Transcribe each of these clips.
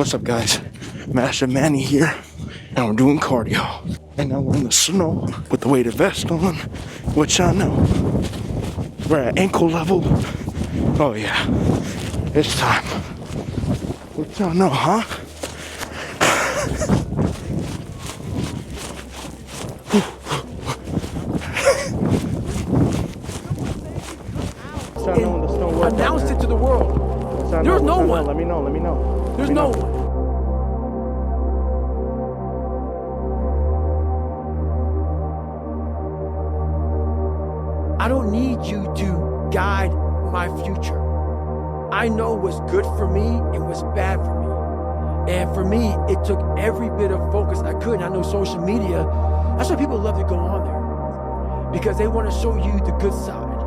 What's up, guys? Massive-Manny here, and we're doing cardio. And now we're in the snow with the weighted vest on, which I know. We're at ankle level. Oh yeah, it's time. What y'all know, huh? Announced it to the world. There's no one. Let me know. There's no one. I don't need you to guide my future. I know what's good for me and what's bad for me. And for me, it took every bit of focus I could. And I know social media, that's why people love to go on there. Because they want to show you the good side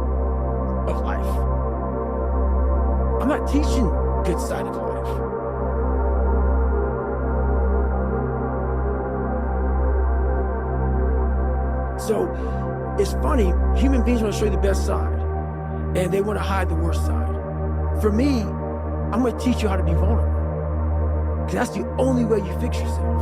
of life. I'm not teaching good side of life. So it's funny, human beings want to show you the best side and they want to hide the worst side. For me, I'm going to teach you how to be vulnerable because that's the only way you fix yourself.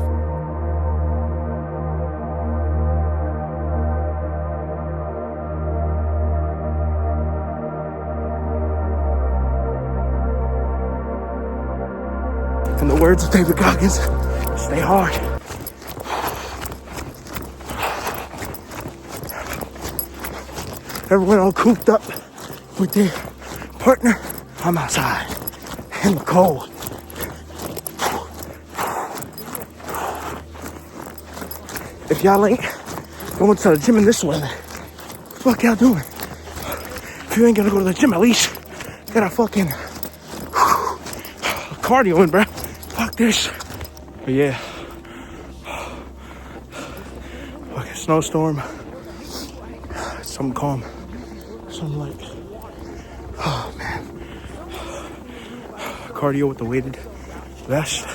In the words of David Goggins, stay hard. Everyone all cooped up with their partner. I'm outside in the cold. If y'all ain't going to the gym in this weather, what the fuck y'all doing? If you ain't gonna go to the gym, at least get a fucking cardio in, bro. Fuck this. But yeah. Fucking snowstorm. Something calm. Something like, oh man. Cardio with the weighted vest.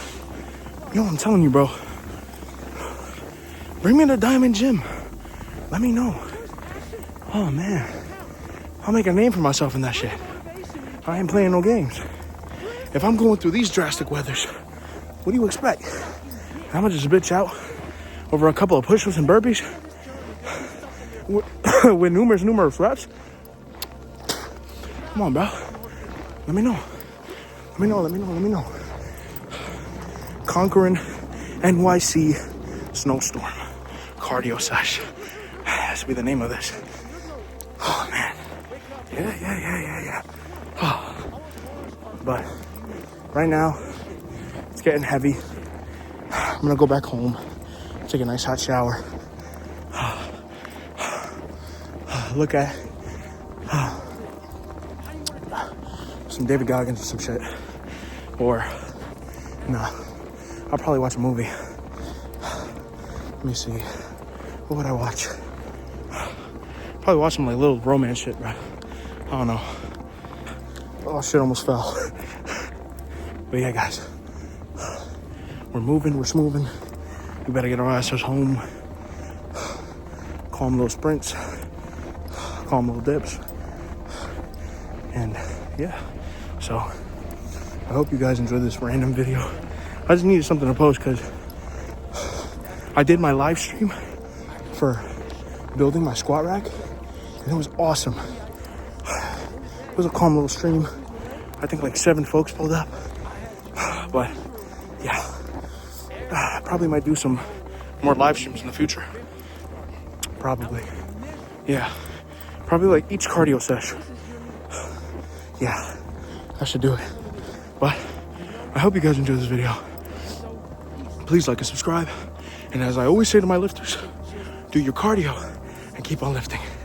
You know what I'm telling you, bro. Bring me to Diamond Gym. Let me know. Oh man. I'll make a name for myself in that shit. I ain't playing no games. If I'm going through these drastic weathers, what do you expect? I'm gonna just bitch out over a couple of push-ups and burpees with numerous reps? Come on, bro. Let me know. Conquering NYC snowstorm cardio sesh. Has to be the name of this. Oh man. Yeah. Oh. But right now, it's getting heavy. I'm gonna go back home, take a nice hot shower, look at some David Goggins or some shit. Or, nah, I'll probably watch a movie. Let me see. What would I watch? Probably watch some like little romance shit, bro. I don't know. Oh, shit almost fell. But yeah, guys. We're moving, we're smoothing. We better get our asses home. Calm little sprints. Calm little dips. And yeah. So, I hope you guys enjoyed this random video. I just needed something to post because I did my live stream for building my squat rack. And it was awesome. It was a calm little stream. I think like 7 folks pulled up. But yeah, probably might do some more live streams in the future. Probably. Yeah. Probably like each cardio session. Yeah, I should do it. But I hope you guys enjoyed this video. Please like and subscribe. And as I always say to my lifters, do your cardio and keep on lifting.